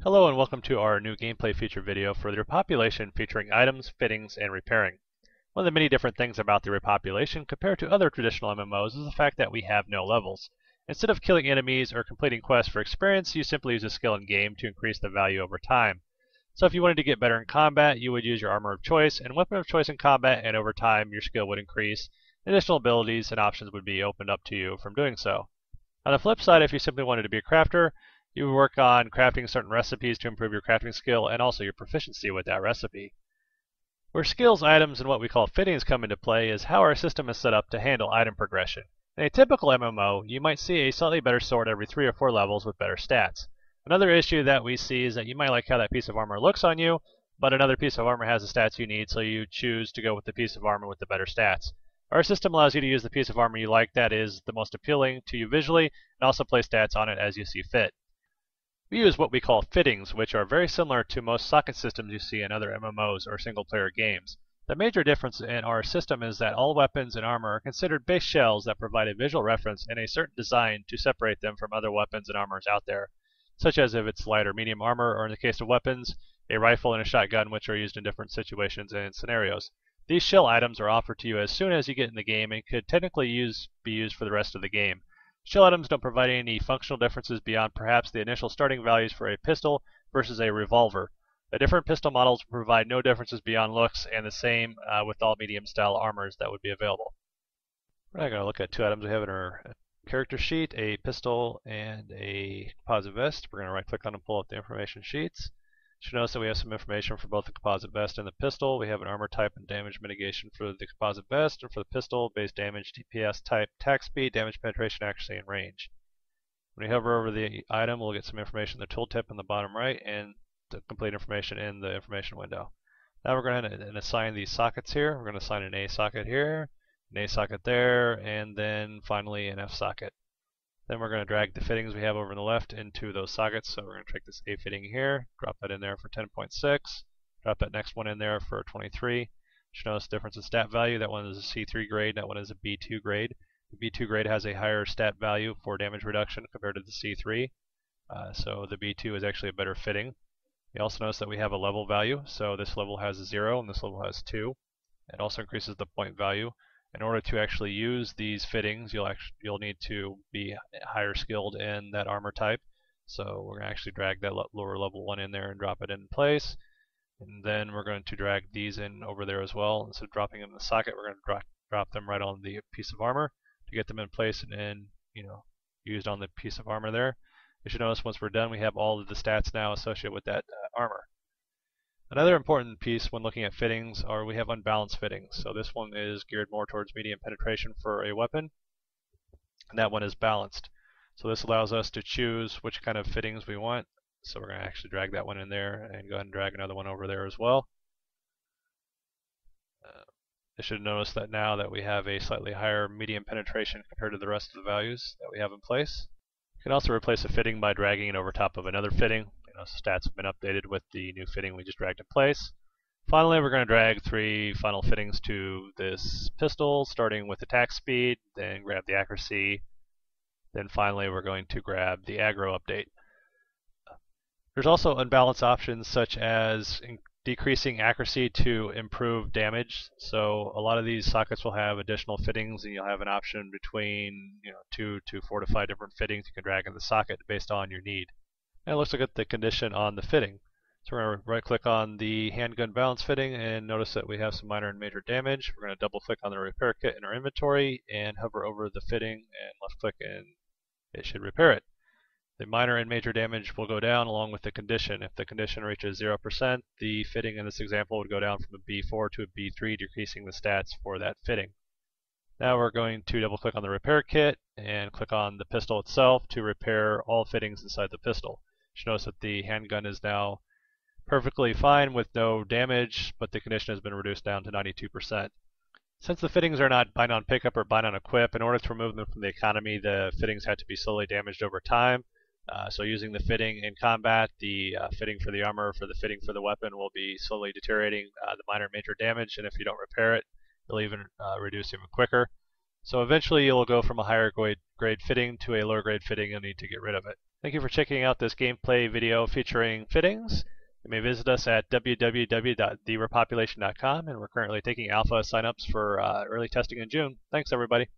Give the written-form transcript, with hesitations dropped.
Hello and welcome to our new gameplay feature video for the Repopulation featuring items, fittings, and repairing. One of the many different things about the Repopulation compared to other traditional MMOs is the fact that we have no levels. Instead of killing enemies or completing quests for experience, you simply use a skill in game to increase the value over time. So if you wanted to get better in combat, you would use your armor of choice and weapon of choice in combat, and over time your skill would increase. Additional abilities and options would be opened up to you from doing so. On the flip side, if you simply wanted to be a crafter, you would work on crafting certain recipes to improve your crafting skill and also your proficiency with that recipe. Where skills, items, and what we call fittings come into play is how our system is set up to handle item progression. In a typical MMO, you might see a slightly better sword every 3 or 4 levels with better stats. Another issue that we see is that you might like how that piece of armor looks on you, but another piece of armor has the stats you need, so you choose to go with the piece of armor with the better stats. Our system allows you to use the piece of armor you like that is the most appealing to you visually, and also place stats on it as you see fit. We use what we call fittings, which are very similar to most socket systems you see in other MMOs or single-player games. The major difference in our system is that all weapons and armor are considered base shells that provide a visual reference and a certain design to separate them from other weapons and armors out there, such as if it's light or medium armor, or in the case of weapons, a rifle and a shotgun, which are used in different situations and scenarios. These shell items are offered to you as soon as you get in the game and could technically be used for the rest of the game. Shell items don't provide any functional differences beyond perhaps the initial starting values for a pistol versus a revolver. The different pistol models provide no differences beyond looks, and the same with all medium-style armors that would be available. We're now going to look at two items we have in our character sheet, a pistol and a composite vest. We're going to right-click on and pull up the information sheets. You should notice that we have some information for both the composite vest and the pistol. We have an armor type and damage mitigation for the composite vest, and for the pistol, base damage, DPS type, attack speed, damage penetration, accuracy, and range. When we hover over the item, we'll get some information in the tooltip in the bottom right, and the complete information in the information window. Now we're going to assign these sockets here. We're going to assign an A socket here, an A socket there, and then finally an F socket. Then we're going to drag the fittings we have over on the left into those sockets. So we're going to take this A fitting here, drop that in there for 10.6, drop that next one in there for 23. You should notice the difference in stat value. That one is a C3 grade, that one is a B2 grade. The B2 grade has a higher stat value for damage reduction compared to the C3. So the B2 is actually a better fitting. You also notice that we have a level value. So this level has a 0 and this level has 2. It also increases the point value. In order to actually use these fittings, you'll need to be higher skilled in that armor type. So we're going to actually drag that lower level one in there and drop it in place. And then we're going to drag these in over there as well. Instead of dropping them in the socket, we're going to drop them right on the piece of armor to get them in place and used on the piece of armor there. You should notice once we're done, we have all of the stats now associated with that armor. Another important piece when looking at fittings are we have unbalanced fittings. So this one is geared more towards medium penetration for a weapon, and that one is balanced. So this allows us to choose which kind of fittings we want. So we're going to actually drag that one in there and go ahead and drag another one over there as well. You should notice that now that we have a slightly higher medium penetration compared to the rest of the values that we have in place. You can also replace a fitting by dragging it over top of another fitting. Stats have been updated with the new fitting we just dragged in place. Finally, we're going to drag 3 final fittings to this pistol, starting with attack speed, then grab the accuracy, then finally we're going to grab the aggro update. There's also unbalanced options such as decreasing accuracy to improve damage. So a lot of these sockets will have additional fittings, and you'll have an option between 2 to 4 to 5 different fittings you can drag in the socket based on your need. And let's look at the condition on the fitting. So we're going to right click on the handgun balance fitting and notice that we have some minor and major damage. We're going to double click on the repair kit in our inventory and hover over the fitting and left click, and it should repair it. The minor and major damage will go down along with the condition. If the condition reaches 0%, the fitting in this example would go down from a B4 to a B3, decreasing the stats for that fitting. Now we're going to double click on the repair kit and click on the pistol itself to repair all fittings inside the pistol. You should notice that the handgun is now perfectly fine with no damage, but the condition has been reduced down to 92%. Since the fittings are not bind on pickup or bind on equip, in order to remove them from the economy, the fittings had to be slowly damaged over time. So using the fitting in combat, the fitting for the armor, for the fitting for the weapon will be slowly deteriorating the minor and major damage, and if you don't repair it, it'll even reduce even quicker. So eventually you'll go from a higher grade fitting to a lower grade fitting and need to get rid of it. Thank you for checking out this gameplay video featuring fittings. You may visit us at www.therepopulation.com, and we're currently taking alpha signups for early testing in June. Thanks, everybody.